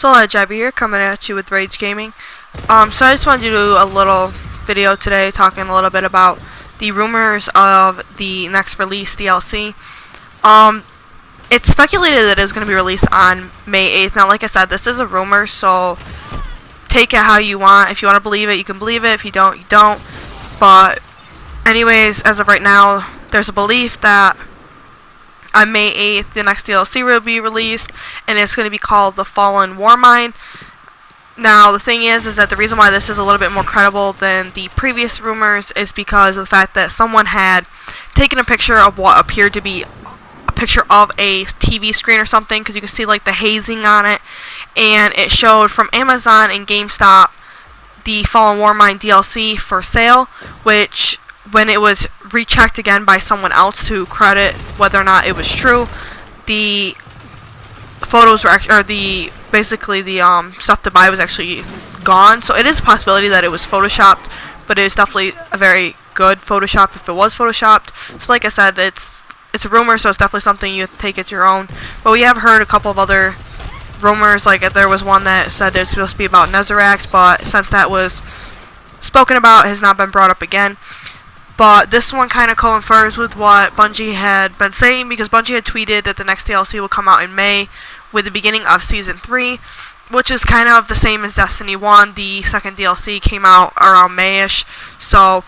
So Jabby here, coming at you with Rage Gaming. So I just wanted to do a little video today talking a little bit about the rumors of the next release DLC. It's speculated that it was going to be released on May 8th. Now, like I said, this is a rumor, so take it how you want. If you want to believe it, you can believe it. If you don't, you don't. But anyways, as of right now, there's a belief that on May 8th, the next DLC will be released, and it's going to be called The Fallen Warmind. Now, the thing is that the reason why this is a little bit more credible than the previous rumors is because of the fact that someone had taken a picture of what appeared to be a picture of a TV screen or something, because you can see like the hazing on it, and it showed from Amazon and GameStop the Fallen Warmind DLC for sale, which when it was rechecked again by someone else to credit whether or not it was true, the photos were basically the stuff to buy was actually gone. So it is a possibility that it was photoshopped, but it is definitely a very good Photoshop if it was photoshopped. So like I said, it's a rumor, so it's definitely something you have to take at your own. But we have heard a couple of other rumors, like there was one that said it was supposed to be about Nezerax, but since that was spoken about, it has not been brought up again. But this one kind of confers with what Bungie had been saying, because Bungie had tweeted that the next DLC will come out in May with the beginning of Season 3, which is kind of the same as Destiny 1. The second DLC came out around May-ish, so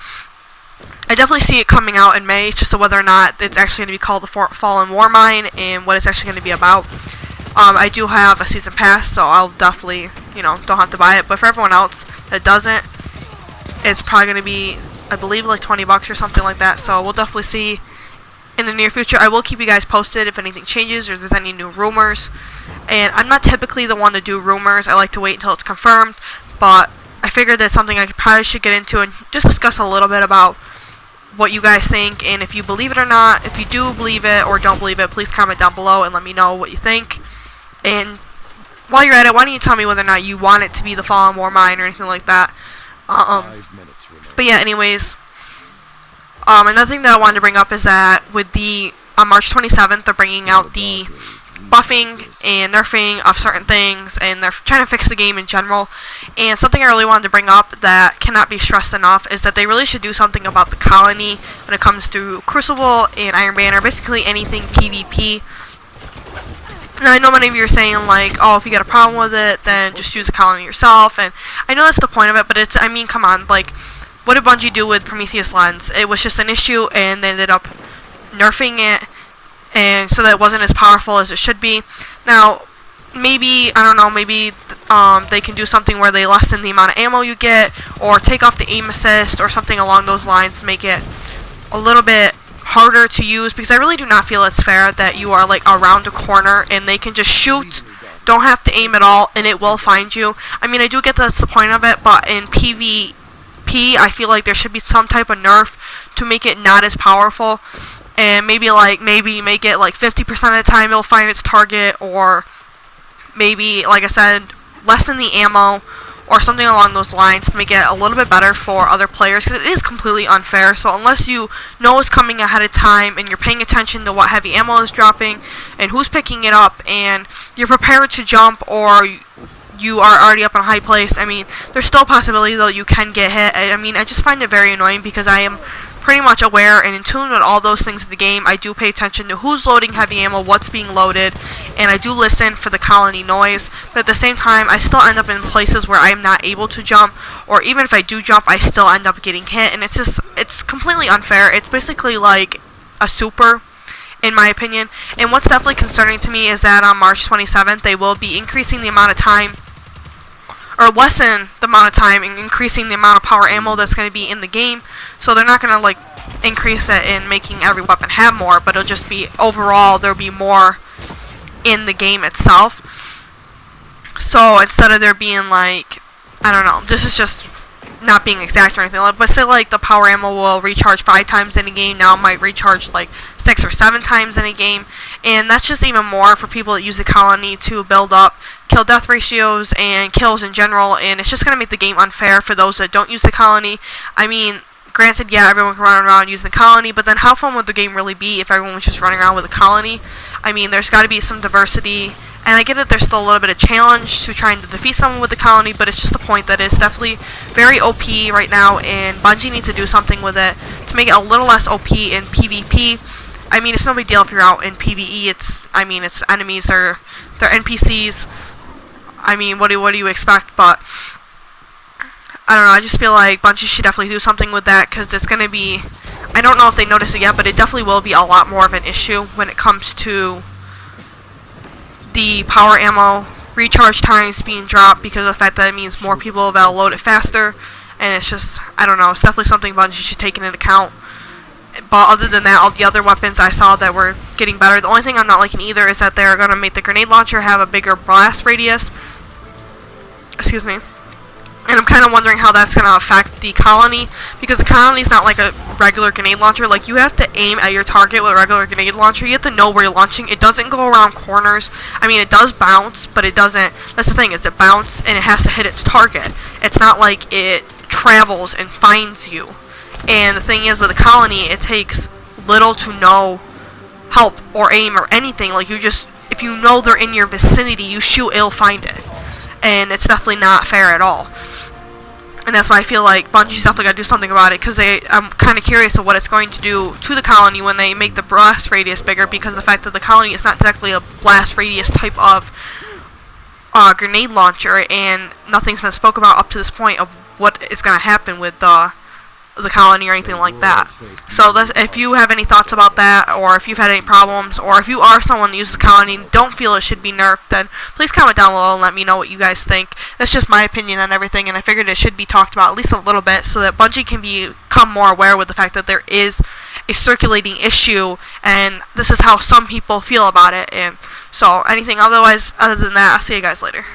I definitely see it coming out in May. It's just whether or not it's actually going to be called the Fallen Warmind and what it's actually going to be about. I do have a Season Pass, so I'll definitely, don't have to buy it. But for everyone else that doesn't, it's probably going to be, I believe, like $20 or something like that. So we'll definitely see in the near future. I will keep you guys posted if anything changes or if there's any new rumors. And I'm not typically the one to do rumors. I like to wait until it's confirmed. But I figured that's something I probably should get into and just discuss a little bit about what you guys think and if you believe it or not. If you do believe it or don't believe it, please comment down below and let me know what you think. And while you're at it, why don't you tell me whether or not you want it to be the Fallen Warmind or anything like that. But yeah, anyways, another thing that I wanted to bring up is that with the on March 27th, they're bringing out the buffing and nerfing of certain things, and they're trying to fix the game in general. And something I really wanted to bring up that cannot be stressed enough is that they really should do something about the colony when it comes to Crucible and Iron Banner, basically anything PvP. Now, I know many of you are saying, like, oh, if you get a problem with it, then just use the colony yourself, and I know that's the point of it, but I mean, come on, like, what did Bungie do with Prometheus Lens? It was just an issue, and they ended up nerfing it, and so that it wasn't as powerful as it should be. Now, maybe, I don't know, maybe they can do something where they lessen the amount of ammo you get, or take off the aim assist, or something along those lines to make it a little bit harder to use, because I really do not feel it's fair that you are like around a corner and they can just shoot, don't have to aim at all, and it will find you. I mean, I do get that's the point of it, but in PvP, I feel like there should be some type of nerf to make it not as powerful, and maybe make it like 50% of the time it'll find its target, or maybe, like I said, lessen the ammo or something along those lines to make it a little bit better for other players, because it is completely unfair. So unless you know what's coming ahead of time and you're paying attention to what heavy ammo is dropping and who's picking it up, and you're prepared to jump, or you are already up in a high place, I mean, there's still a possibility that you can get hit. I mean, I just find it very annoying, because I am pretty much aware and in tune with all those things in the game. I do pay attention to who's loading heavy ammo, what's being loaded, and I do listen for the colony noise. But at the same time, I still end up in places where I'm not able to jump, or even if I do jump, I still end up getting hit, and it's completely unfair. It's basically like a super, in my opinion. And what's definitely concerning to me is that on March 27th, they will be increasing the amount of time, or lessen the amount of time, and increasing the amount of power ammo that's going to be in the game. So they're not going to like increase it in making every weapon have more, but it'll just be overall there'll be more in the game itself. So instead of there being like, I don't know, this is just not being exact or anything like, but say like the power ammo will recharge 5 times in a game, now it might recharge like 6 or 7 times in a game, and that's just even more for people that use the colony to build up kill death ratios and kills in general, and it's just going to make the game unfair for those that don't use the colony. I mean, granted, yeah, everyone can run around using the colony, but then how fun would the game really be if everyone was just running around with a colony? I mean, there's got to be some diversity And I get that there's still a little bit of challenge to trying to defeat someone with the colony, but it's just a point that it's definitely very OP right now, and Bungie needs to do something with it to make it a little less OP in PvP. I mean, it's no big deal if you're out in PvE. It's enemies, they're NPCs. I mean, what do you expect? But I don't know. I just feel like Bungie should definitely do something with that, because it's going to be, I don't know if they notice it yet, but it definitely will be a lot more of an issue when it comes to the power ammo recharge times being dropped, because of the fact that it means more people will load it faster. And it's just, I don't know, it's definitely something Bungie should take into account. But other than that, all the other weapons I saw that were getting better. The only thing I'm not liking either is that they're going to make the grenade launcher have a bigger blast radius. Excuse me. And I'm kind of wondering how that's going to affect the colony, because the colony is not like a regular grenade launcher. Like, you have to aim at your target with a regular grenade launcher. You have to know where you're launching. It doesn't go around corners. I mean, it does bounce, but it doesn't. That's the thing, is it bounces and it has to hit its target. It's not like it travels and finds you. And the thing is, with a colony, it takes little to no help or aim or anything. Like, you just, if you know they're in your vicinity, you shoot, it'll find it. And it's definitely not fair at all. And that's why I feel like Bungie's definitely got to do something about it, because I'm kind of curious of what it's going to do to the colony when they make the blast radius bigger, because of the fact that the colony is not technically a blast radius type of grenade launcher, and nothing's been spoken about up to this point of what is going to happen with the colony or anything like that. So if you have any thoughts about that, or if you've had any problems, or if you are someone that uses the colony and don't feel it should be nerfed, then please comment down below and let me know what you guys think. That's just my opinion on everything, and I figured it should be talked about at least a little bit, so that Bungie can become more aware with the fact that there is a circulating issue, and this is how some people feel about it. And so anything other than that, I'll see you guys later.